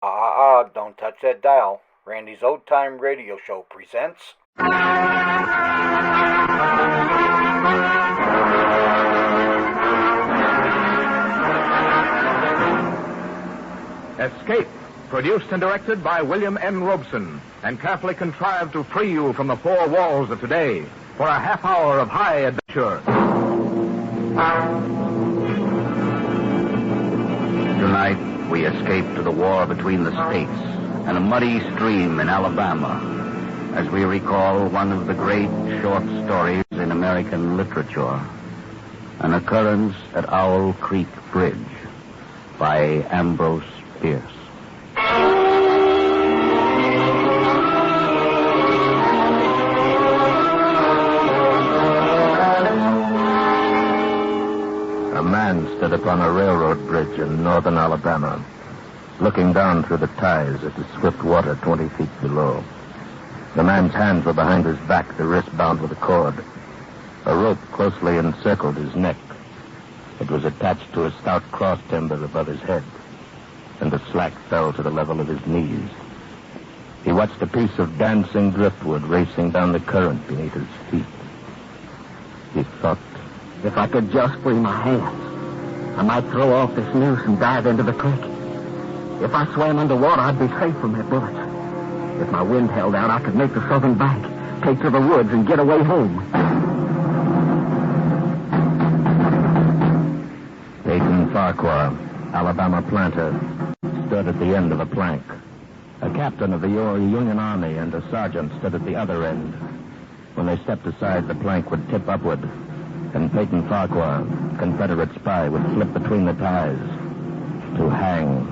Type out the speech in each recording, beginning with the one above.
Don't touch that dial. Randy's Old Time Radio Show presents... Escape, produced and directed by William N. Robeson, and carefully contrived to free you from the four walls of today for a half hour of high adventure. Tonight, we escape to the war between the states and a muddy stream in Alabama, as we recall one of the great short stories in American literature, An Occurrence at Owl Creek Bridge by Ambrose Bierce. A man stood upon a railroad bridge in northern Alabama, looking down through the ties at the swift water 20 feet below. The man's hands were behind his back, the wrist bound with a cord. A rope closely encircled his neck. It was attached to a stout cross timber above his head, and the slack fell to the level of his knees. He watched a piece of dancing driftwood racing down the current beneath his feet. He thought, if I could just free my hands, I might throw off this noose and dive into the creek. If I swam underwater, I'd be safe from their bullets. If my wind held out, I could make the southern bank, take to the woods, and get away home. Peyton Farquhar, Alabama planter, stood at the end of a plank. A captain of the Union Army and a sergeant stood at the other end. When they stepped aside, the plank would tip upward, and Peyton Farquhar, Confederate spy, would slip between the ties to hang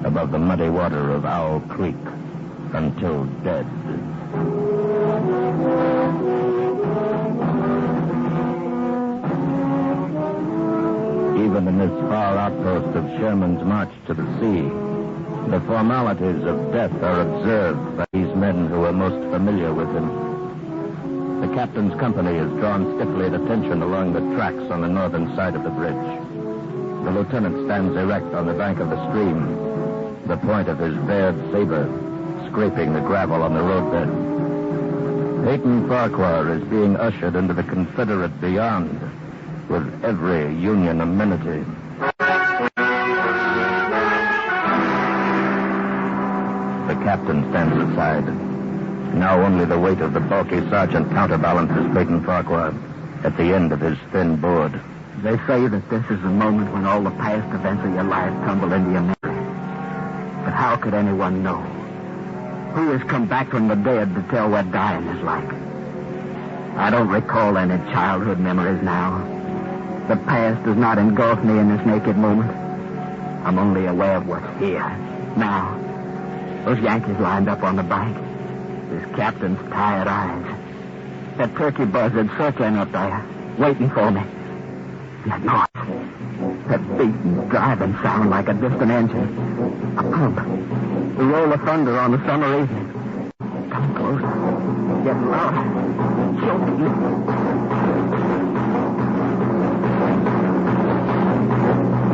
above the muddy water of Owl Creek until dead. Even in this far outpost of Sherman's march to the sea, the formalities of death are observed by these men who are most familiar with him. The captain's company is drawn stiffly at attention along the tracks on the northern side of the bridge. The lieutenant stands erect on the bank of the stream, the point of his bared saber scraping the gravel on the roadbed. Peyton Farquhar is being ushered into the Confederate beyond with every Union amenity. The captain stands aside. Now only the weight of the bulky sergeant counterbalances Peyton Farquhar at the end of his thin board. They say that this is the moment when all the past events of your life tumble into your memory. But how could anyone know? Who has come back from the dead to tell what dying is like? I don't recall any childhood memories now. The past does not engulf me in this naked moment. I'm only aware of what's here, now. Those Yankees lined up on the bank. This captain's tired eyes. That turkey buzzard circling up there, waiting for me. That noise. That beating, driving sound like a distant engine. A pump. The roll of thunder on a summer evening. Come closer. Get louder. Choking.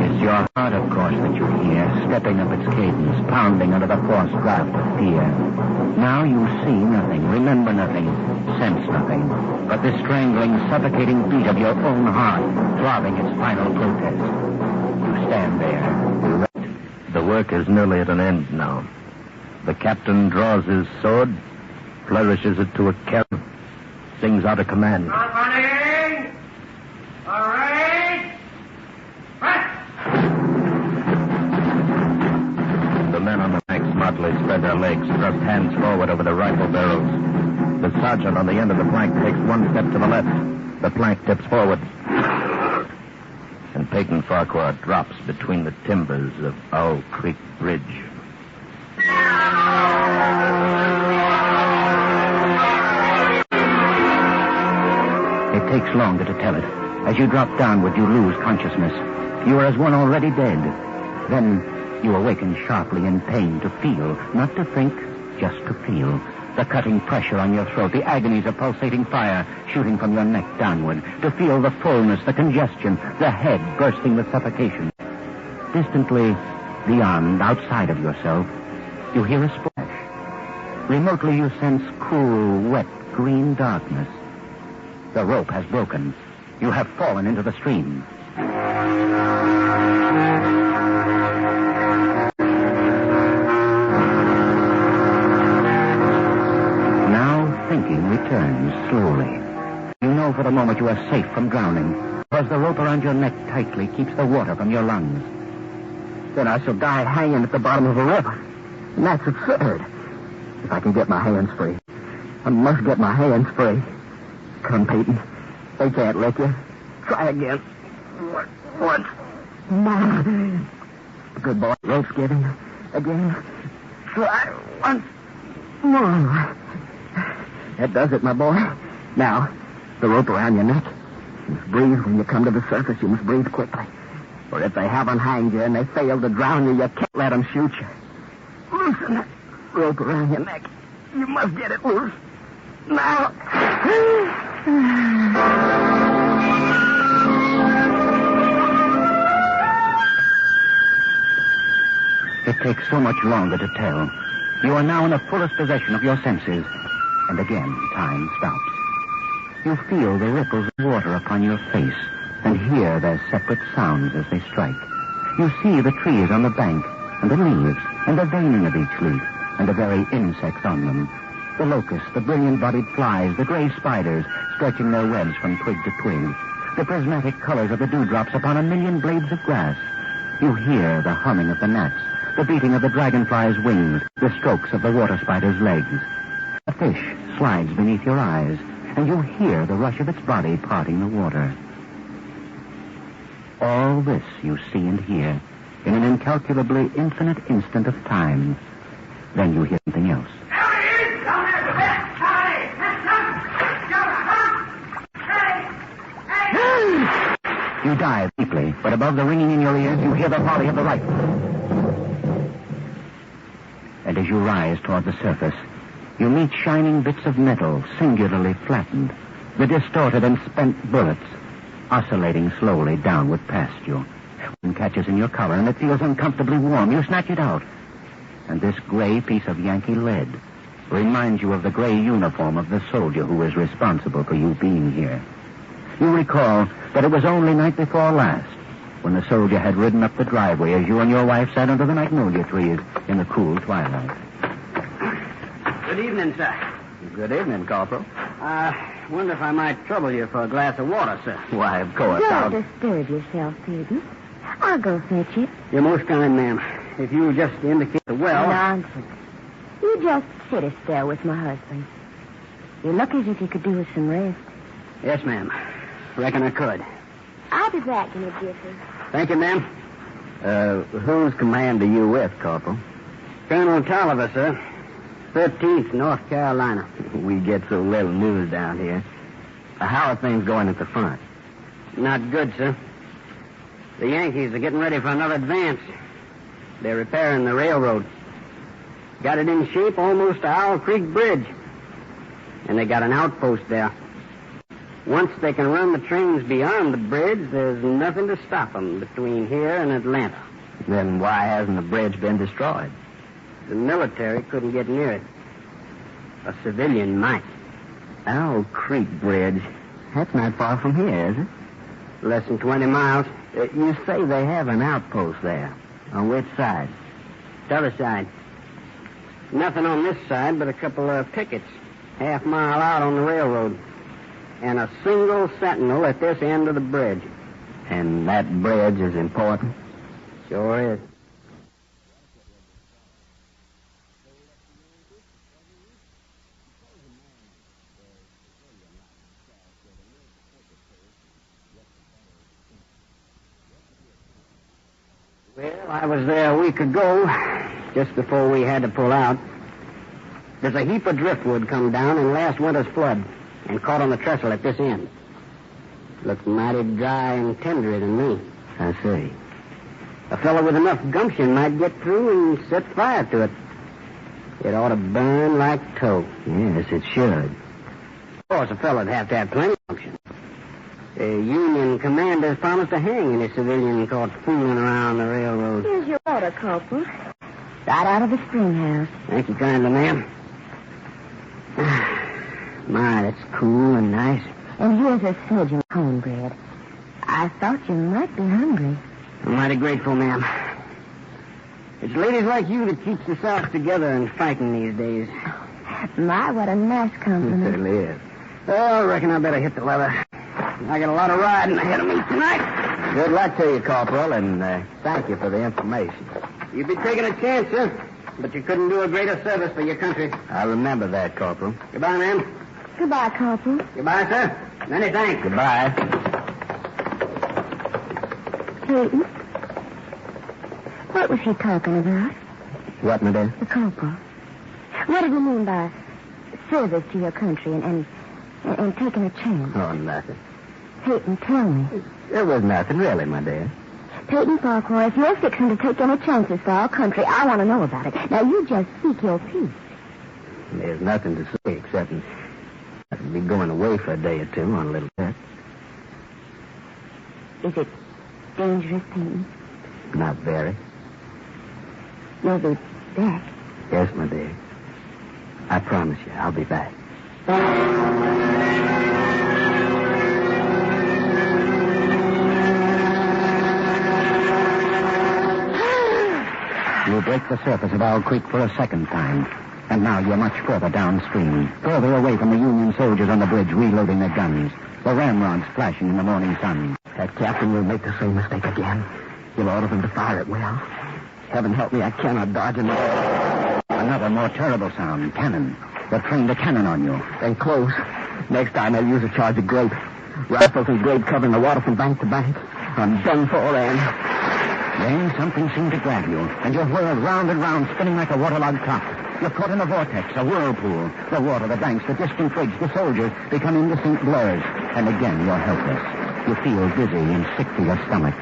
It's your heart, of course, that you hear, stepping up its cadence, pounding under the forced draft of fear. Now you see nothing, remember nothing, sense nothing, but the strangling, suffocating beat of your own heart, throbbing its final protest. You stand there, erect. The work is nearly at an end now. The captain draws his sword, flourishes it to a cap, sings out a command. Company! All right! The men on the bank smartly spread their legs, thrust hands forward over the rifle barrels. The sergeant on the end of the plank takes one step to the left. The plank tips forward. And Peyton Farquhar drops between the timbers of Owl Creek Bridge. It takes longer to tell it. As you drop downward, you lose consciousness. You are as one already dead. Then you awaken sharply in pain to feel, not to think, just to feel. The cutting pressure on your throat, the agonies of pulsating fire shooting from your neck downward. To feel the fullness, the congestion, the head bursting with suffocation. Distantly, beyond, outside of yourself, You hear a splash. Remotely you sense cool, wet, green darkness. The rope has broken. You have fallen into the stream. Now thinking returns slowly. You know for the moment you are safe from drowning, because the rope around your neck tightly keeps the water from your lungs. Then I shall die hanging at the bottom of a river. And that's absurd. If I can get my hands free. I must get my hands free. Come, Peyton. They can't lick you. Try again. Once more. Good boy. Rope's giving. Again. Try once more. That does it, my boy. Now, the rope around your neck. You must breathe when you come to the surface. You must breathe quickly. For if they haven't hanged you and they fail to drown you, you can't let them shoot you. Loosen that rope around your neck. You must get it loose. Now. It takes so much longer to tell. You are now in the fullest possession of your senses. And again, time stops. You feel the ripples of water upon your face and hear their separate sounds as they strike. You see the trees on the bank and the leaves and the veining of each leaf and the very insects on them. The locusts, the brilliant-bodied flies, the gray spiders stretching their webs from twig to twig. The prismatic colors of the dewdrops upon a million blades of grass. You hear the humming of the gnats, the beating of the dragonfly's wings, the strokes of the water spider's legs. A fish slides beneath your eyes, and you hear the rush of its body parting the water. All this you see and hear in an incalculably infinite instant of time. Then you hear something else. You dive deeply, but above the ringing in your ears, you hear the volley of the rifle. And as you rise toward the surface, you meet shining bits of metal, singularly flattened, the distorted and spent bullets, oscillating slowly downward past you. One catches in your collar, and it feels uncomfortably warm. You snatch it out. And this gray piece of Yankee lead reminds you of the gray uniform of the soldier who is responsible for you being here. You recall that it was only night before last when the soldier had ridden up the driveway as you and your wife sat under the magnolia trees in the cool twilight. Good evening, sir. Good evening, Corporal. Wonder if I might trouble you for a glass of water, sir. Why, of course. Don't disturb yourself, Peyton. I'll go fetch it. You're most kind, ma'am. If you just indicate the well... Nonsense. You just sit a spell with my husband. You look as if you could do with some rest. Yes, ma'am. Reckon I could. I'll be back in a jiffy. Thank you, ma'am. Whose command are you with, Corporal? Colonel Tolliver, sir. 13th, North Carolina. We get so little news down here. How are things going at the front? Not good, sir. The Yankees are getting ready for another advance. They're repairing the railroad. Got it in shape almost to Owl Creek Bridge. And they got an outpost there. Once they can run the trains beyond the bridge, there's nothing to stop them between here and Atlanta. Then why hasn't the bridge been destroyed? The military couldn't get near it. A civilian might. Owl Creek Bridge. That's not far from here, is it? Less than 20 miles. You say they have an outpost there. On which side? The other side. Nothing on this side but a couple of pickets, half-mile out on the railroad. And a single sentinel at this end of the bridge. And that bridge is important? Sure is. Well, I was there a week ago, just before we had to pull out. There's a heap of driftwood come down in last winter's flood and caught on the trestle at this end. Looks mighty dry and tendery to me. I see. A fellow with enough gumption might get through and set fire to it. It ought to burn like tow. Yes, it should. Of course, a fellow'd have to have plenty of gumption. The Union commanders promised to hang any civilian caught fooling around the railroad. Here's your order, Corporal. Right out of the spring house. Thank you kindly, ma'am. My, that's cool and nice. And here's a smidgen of cornbread. I thought you might be hungry. I'm mighty grateful, ma'am. It's ladies like you that keeps the South together and fighting these days. My, what a nice It compliment. certainly is. Well, I reckon I better hit the leather. I got a lot of riding ahead of me tonight. Good luck to you, Corporal, and thank you for the information. You'd be taking a chance, sir. But you couldn't do a greater service for your country. I remember that, Corporal. Goodbye, ma'am. Goodbye, Corporal. Goodbye, sir. Many thanks. Goodbye. Peyton, what was he talking about? What, madam? The corporal. What did he mean by service to your country and taking a chance? Oh, nothing. Peyton, tell me. There was nothing, really, my dear. Peyton Farquhar, if you're fixing to take any chances for our country, I want to know about it. Now, you just seek your peace. There's nothing to say except I'll be going away for a day or two on a little trip. Is it dangerous, Peyton? Not very. You'll be back. Yes, my dear. I promise you, I'll be back. You break the surface of Owl Creek for a second time. And now you're much further downstream, further away from the Union soldiers on the bridge reloading their guns, the ramrods flashing in the morning sun. That captain will make the same mistake again. He'll order them to fire at will. Heaven help me, I cannot dodge another. Another more terrible sound, cannon. They've trained a cannon on you. And close. Next time they'll use a charge of grape. Rifles and grape covering the water from bank to bank. I'm done for, Ann. Then something seemed to grab you, and you're whirled round and round, spinning like a waterlogged top. You're caught in a vortex, a whirlpool. The water, the banks, the distant bridge, the soldiers become indistinct blurs. And again, you're helpless. You feel dizzy and sick to your stomach.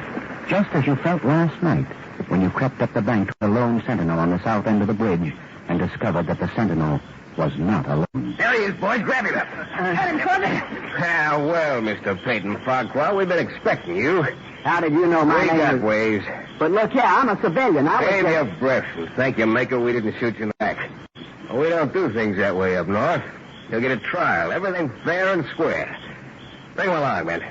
Just as you felt last night, when you crept up the bank to the lone sentinel on the south end of the bridge and discovered that the sentinel was not alone. There he is, boys. Grab him. Get him, Courtney. Well, Mr. Peyton Farquhar, we've been expecting you. How did you know my We name? got ways. But look here, I'm a civilian. Save your breath and thank your maker we didn't shoot you in the back. Well, we don't do things that way up north. You'll get a trial. Everything fair and square. Bring him along, men.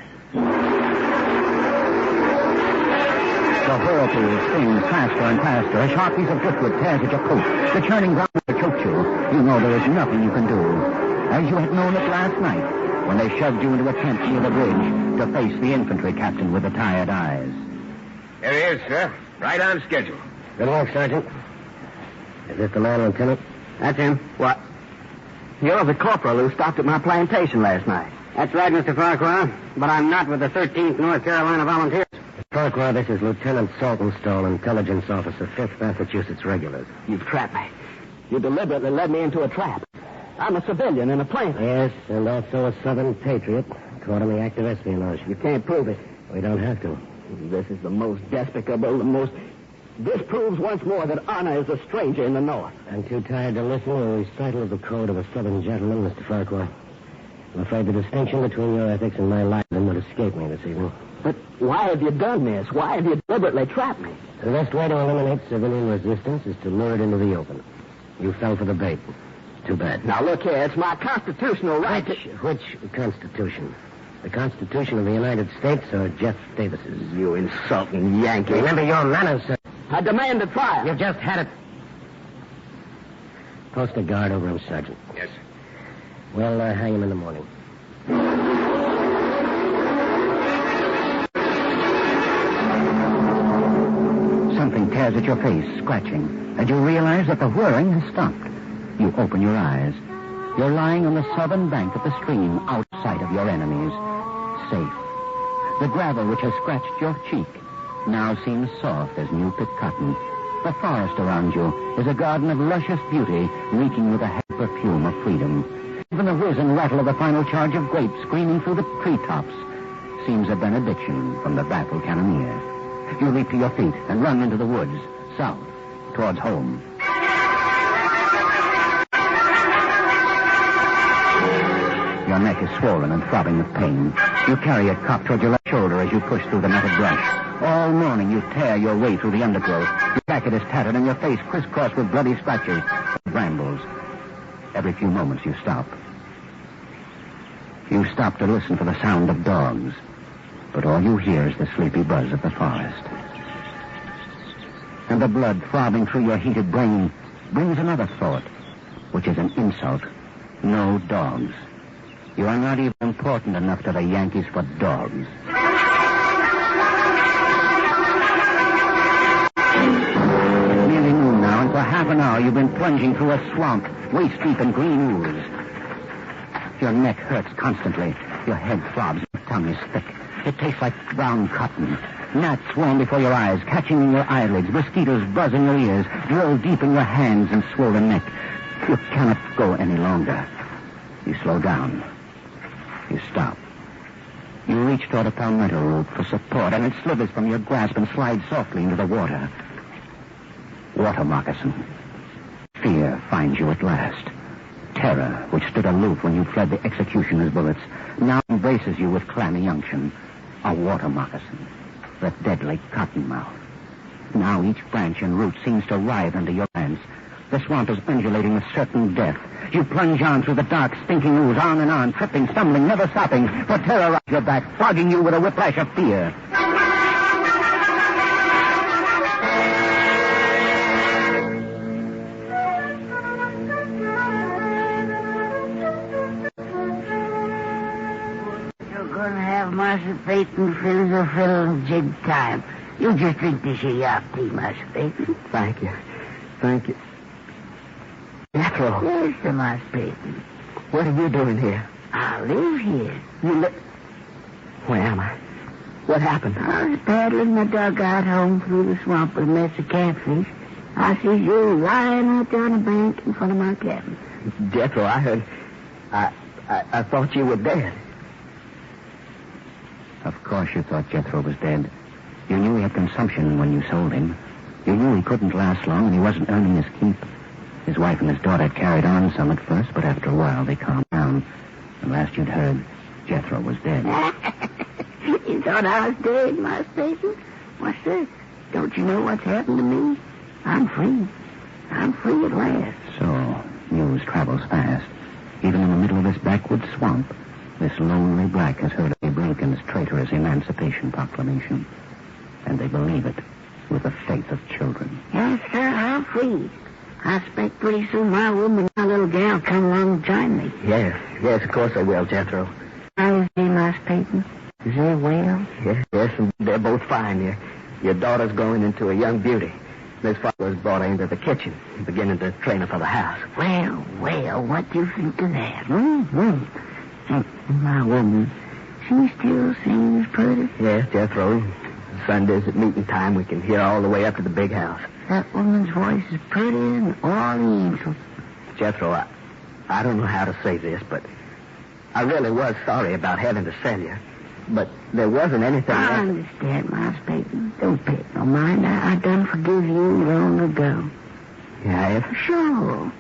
The whirlpool spins faster and faster. A sharp piece of driftwood tears at your coat. The churning ground will choke you. You know there is nothing you can do. As you had known it last night, when they shoved you into a tent near the bridge to face the infantry captain with the tired eyes. There he is, sir. Right on schedule. Good luck, Sergeant. Is this the man, Lieutenant? That's him. What? You're the corporal who stopped at my plantation last night. That's right, Mr. Farquhar. But I'm not with the 13th North Carolina Volunteers. Farquhar, this is Lieutenant Saltonstall, intelligence officer, 5th Massachusetts Regulars. You've trapped me. You deliberately led me into a trap. I'm a civilian in a plant. Yes, and also a Southern patriot, caught in the act of espionage. You can't prove it. We don't have to. This is the most despicable, the most... This proves once more that honor is a stranger in the North. I'm too tired to listen to a recital of the code of a Southern gentleman, Mr. Farquhar. I'm afraid the distinction between your ethics and my life would escape me this evening. But why have you done this? Why have you deliberately trapped me? The best way to eliminate civilian resistance is to lure it into the open. You fell for the bait. Too bad. Now, look here. It's my constitutional right to... Which Constitution? The Constitution of the United States or Jeff Davis's? You insulting Yankee. Remember your manners, sir. I demand a trial. You've just had it. Post a guard over him, Sergeant. Yes. We'll hang him in the morning. Something tears at your face, scratching, and you realize that the whirring has stopped. You open your eyes. You're lying on the southern bank of the stream, outside of your enemies. Safe. The gravel which has scratched your cheek now seems soft as new-picked cotton. The forest around you is a garden of luscious beauty, reeking with the heavy perfume of freedom. Even the whiz and rattle of the final charge of grapes screaming through the treetops seems a benediction from the baffled cannoneer. You leap to your feet and run into the woods, south, towards home. Your neck is swollen and throbbing with pain. You carry it cocked toward your left shoulder as you push through the matted brush. All morning you tear your way through the undergrowth. Your jacket is tattered and your face crisscrossed with bloody scratches and brambles. Every few moments you stop. You stop to listen for the sound of dogs, but all you hear is the sleepy buzz of the forest. And the blood throbbing through your heated brain brings another thought, which is an insult. No dogs. You are not even important enough to the Yankees for dogs. It's nearly noon now, and for half an hour you've been plunging through a swamp, waist-deep in green ooze. Your neck hurts constantly. Your head throbs. Your tongue is thick. It tastes like brown cotton. Gnats swarm before your eyes, catching in your eyelids. Mosquitoes buzz in your ears, drill deep in your hands and swollen neck. You cannot go any longer. You slow down. You stop. You reach toward a palmetto root for support, and it slithers from your grasp and slides softly into the water. Water moccasin. Fear finds you at last. Terror, which stood aloof when you fled the executioner's bullets, now embraces you with clammy unction. A water moccasin. The deadly cottonmouth. Now each branch and root seems to writhe under your hands. The swamp is undulating with certain death. You plunge on through the dark, stinking ooze, on and on, tripping, stumbling, never stopping, for terror at your back, flogging you with a whiplash of fear. You're going to have Master Peyton fiddle jig time. You just drink this here yop tea, Master Peyton. Thank you. Thank you. Jethro. Yes, sir, Master Peyton. What are you doing here? I live here. You live... Where am I? What happened? I was paddling my dugout home through the swamp with a mess of catfish. I see you lying out there on the bank in front of my cabin. Jethro, I heard... I thought you were dead. Of course you thought Jethro was dead. You knew he had consumption when you sold him. You knew he couldn't last long and he wasn't earning his keep. His wife and his daughter had carried on some at first, but after a while they calmed down. And last you'd heard, Jethro was dead. You thought I was dead, Master Peyton? Why, sir, don't you know what's happened to me? I'm free. I'm free at last. So, news travels fast. Even in the middle of this backwoods swamp, this lonely black has heard of Abe Lincoln's traitorous Emancipation Proclamation. And they believe it with the faith of children. Yes, sir, I'm free. I expect pretty soon my woman and my little gal come along and join me. Yes, of course I will, Jethro. How is he, Master Peyton? Is they well? Yes, and they're both fine. Your daughter's growing into a young beauty. Miss Father's brought her into the kitchen, beginning to train her for the house. Well, what do you think of that? And my woman, she still sings pretty. Yes, Jethro. Sundays at meeting time, we can hear all the way up to the big house. That woman's voice is prettier than all the angels. Jethro, I don't know how to say this, but I really was sorry about having to sell you. But there wasn't anything... I understand, Master Peyton. Don't pay no mind. I done forgive you long ago. Yeah, Sure.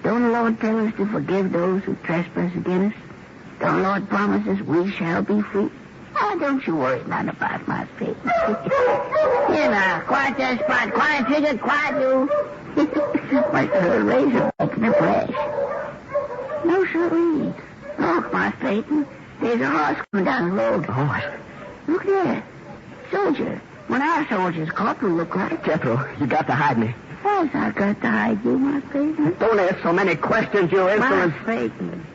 Don't the Lord tell us to forgive those who trespass against us? Don't the Lord promise us we shall be free? Don't you worry none about my Peyton. Here now, quiet that spot. Quiet, Trigger, quiet you. Like a razor back in the flesh. No, sirree. Look, my Peyton. There's a horse coming down the road. A horse? Look there. Soldier. One of our soldiers, Corporal, look like. Jethro, you got to hide me. Yes, I got to hide you, my Peyton. Don't ask so many questions, you insolent... My Peyton.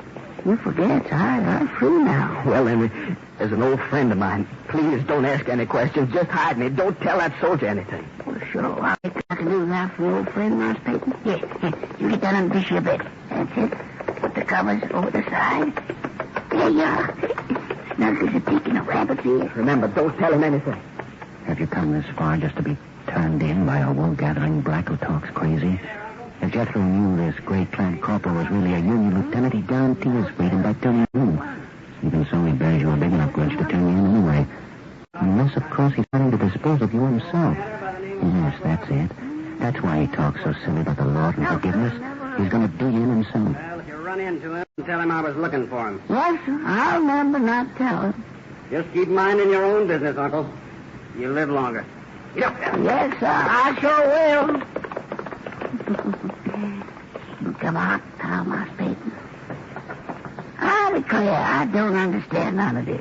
You forget, I'm free now. Well, then, as an old friend of mine, please don't ask any questions. Just hide me. Don't tell that soldier anything. Well, sure. I think I can do that for an old friend, Master Peyton. Here. You get down on this here bed. That's it. Put the covers over the side. There you are. Snug as a peek in a rabbit's ear. Remember, don't tell him anything. Have you come this far just to be turned in by a wool-gathering black who talks crazy? If Jethro knew this great-clad corporal was really a Union lieutenant, he'd guarantee his freedom by turning you in. Even so, he bears you a big enough grudge to turn you in anyway. Unless, of course, he's planning to dispose of you himself. Yes, that's it. That's why he talks so silly about the Lord and forgiveness. He's going to do you in himself. Well, if you run into him, tell him I was looking for him. Yes, sir. I'll remember not telling. Just keep minding your own business, Uncle. You live longer. Get up there. Yes, sir, I sure will. Come on, Thomas Peyton. I declare, I don't understand none of this.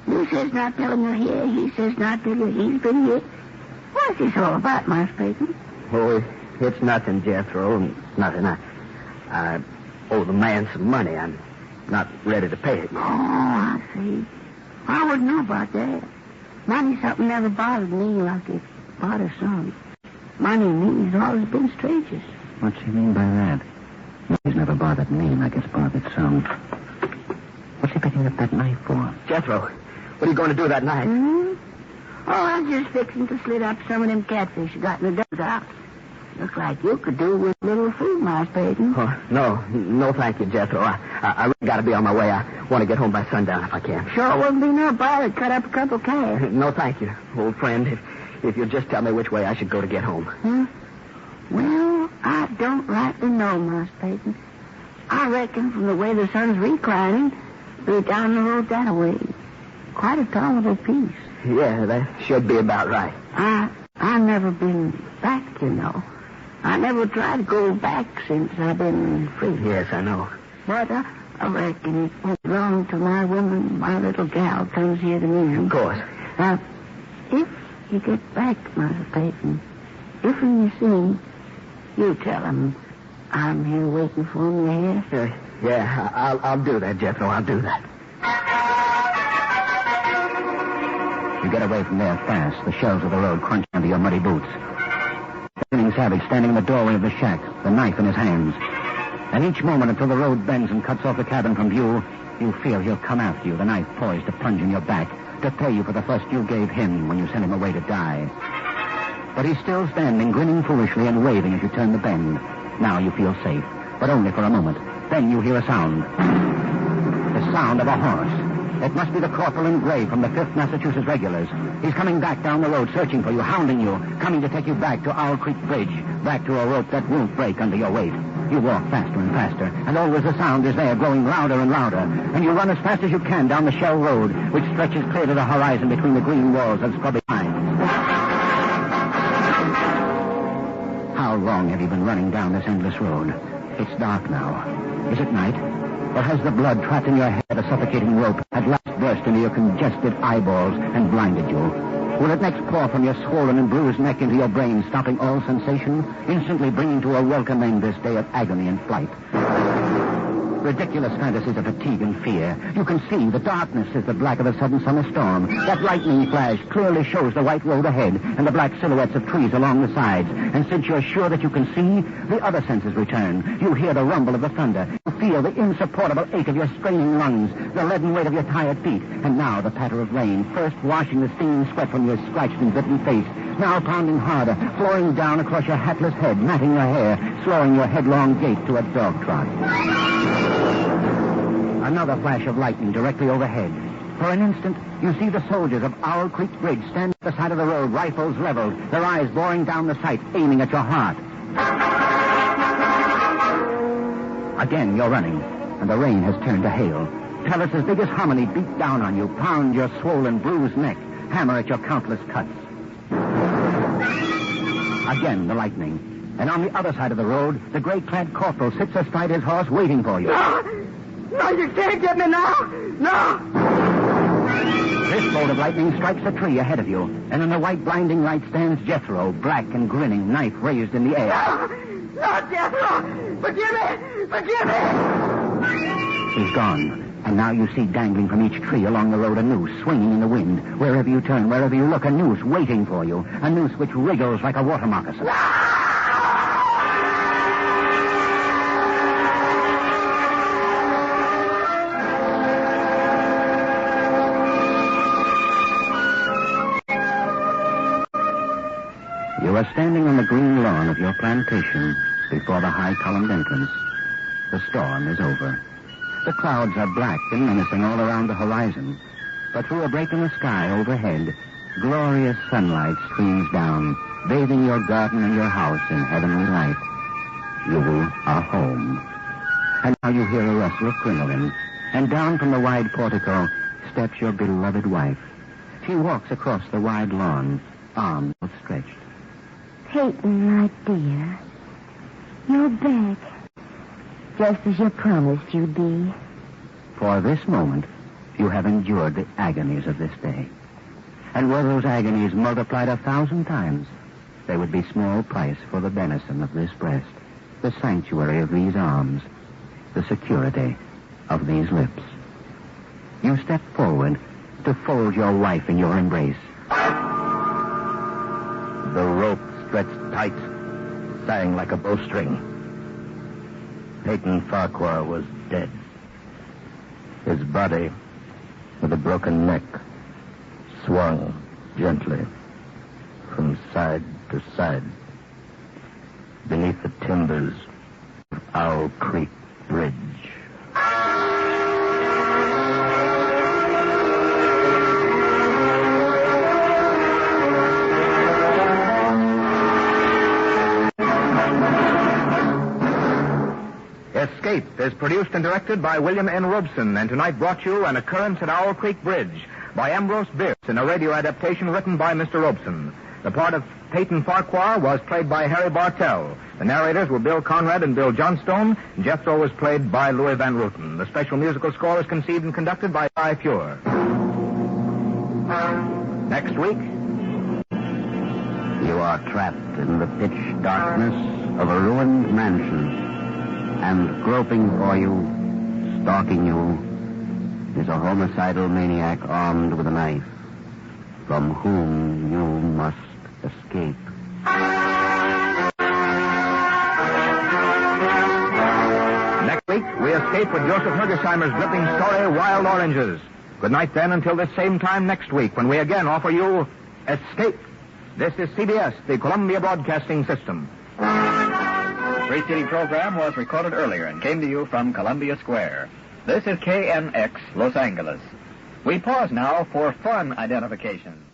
You says not tell him you're here. He says not tell you he's been here. What's this all about, Mas Peyton? Oh, it's nothing, Jethro. Nothing. I owe the man some money. I'm not ready to pay it. Oh, I see. I wouldn't know about that. Money something never bothered me like it bothers some. Money and me has always been strangers. What's he mean by that? He's never bothered me like it's bothered some. What's he picking up that knife for? Jethro, what are you going to do that night? Hmm? Oh, I'm just fixing to slit up some of them catfish you got in the dugout. Looks like you could do with a little food, Mas Peyton. Oh, no, thank you, Jethro. I really got to be on my way. I want to get home by sundown if I can. Sure wouldn't be no bother to cut up a couple calves. No, thank you, old friend. If you'll just tell me which way I should go to get home. Hmm? Well, I don't rightly know, Mas Peyton. I reckon from the way the sun's reclining, we're down the road that way. Quite a tolerable piece. Yeah, that should be about right. I never been back, you know. I never tried to go back since I've been free. Yes, I know. But I reckon it went wrong to my woman, my little gal comes here to me. Of course. If you get back, Master Peyton, if you see him, you tell him I'm here waiting for him, here. Yeah, I'll do that, Jethro. I'll do that. You get away from there fast. The shells of the road crunch under your muddy boots. The grinning savage standing in the doorway of the shack, the knife in his hands. And each moment until the road bends and cuts off the cabin from view, you feel he'll come after you, the knife poised to plunge in your back, to pay you for the thrust you gave him when you sent him away to die. But he's still standing, grinning foolishly and waving as you turn the bend. Now you feel safe, but only for a moment. Then you hear a sound. The sound of a horse. It must be the corporal in gray from the 5th Massachusetts Regulars. He's coming back down the road, searching for you, hounding you, coming to take you back to Owl Creek Bridge, back to a rope that won't break under your weight. You walk faster and faster, and always the sound is there, growing louder and louder, and you run as fast as you can down the Shell Road, which stretches clear to the horizon between the green walls of scrubby pines. How long have you been running down this endless road? It's dark now. Is it night? Or has the blood trapped in your head, a suffocating rope, at last burst into your congested eyeballs and blinded you? Will it next pour from your swollen and bruised neck into your brain, stopping all sensation, instantly bringing to a welcome end this day of agony and flight? Ridiculous fantasies of fatigue and fear. You can see the darkness is the black of a sudden summer storm. That lightning flash clearly shows the white road ahead and the black silhouettes of trees along the sides. And since you're sure that you can see, the other senses return. You hear the rumble of the thunder. You feel the insupportable ache of your straining lungs, the leaden weight of your tired feet. And now the patter of rain, first washing the stinging sweat from your scratched and bitten face, now pounding harder, flowing down across your hatless head, matting your hair, slowing your headlong gait to a dog trot. Another flash of lightning directly overhead. For an instant, you see the soldiers of Owl Creek Bridge stand at the side of the road, rifles leveled, their eyes boring down the sight, aiming at your heart. Again, you're running, and the rain has turned to hail. Pellets as big as hominy beat down on you, pound your swollen, bruised neck, hammer at your countless cuts. Again, the lightning. And on the other side of the road, the gray-clad corporal sits astride his horse waiting for you. No, you can't get me now! No! This bolt of lightning strikes a tree ahead of you, and in the white blinding light stands Jethro, black and grinning, knife raised in the air. No, Jethro! Forgive me! Forgive me! He's gone, and now you see dangling from each tree along the road a noose swinging in the wind. Wherever you turn, wherever you look, a noose waiting for you, a noose which wriggles like a water moccasin. You are standing on the green lawn of your plantation before the high-columned entrance. The storm is over. The clouds are black and menacing all around the horizon. But through a break in the sky overhead, glorious sunlight streams down, bathing your garden and your house in heavenly light. You are home. And now you hear a rustle of crinoline, and down from the wide portico steps your beloved wife. She walks across the wide lawn, arms outstretched. Peyton, my dear, you're back. Just as you promised you'd be. For this moment, you have endured the agonies of this day. And were those agonies multiplied 1,000 times, they would be small price for the benison of this breast, the sanctuary of these arms, the security of these lips. You step forward to fold your wife in your embrace. The rope stretched tight, sang like a bowstring. Peyton Farquhar was dead. His body, with a broken neck, swung gently from side to side beneath the timbers of Owl Creek Bridge. Escape is produced and directed by William N. Robeson, and tonight brought you An Occurrence at Owl Creek Bridge by Ambrose Bierce in a radio adaptation written by Mr. Robeson. The part of Peyton Farquhar was played by Harry Bartell. The narrators were Bill Conrad and Bill Johnstone. Jethro was played by Louis Van Rooten. The special musical score is conceived and conducted by Guy Fuhr. Next week, You are trapped in the pitch darkness of a ruined mansion. And groping for you, stalking you, is a homicidal maniac armed with a knife, from whom you must escape. Next week, we escape with Joseph Hergesheimer's gripping story, Wild Oranges. Good night, then, until this same time next week, when we again offer you Escape. This is CBS, the Columbia Broadcasting System. The Free City program was recorded earlier and came to you from Columbia Square. This is KNX, Los Angeles. We pause now for fun identification.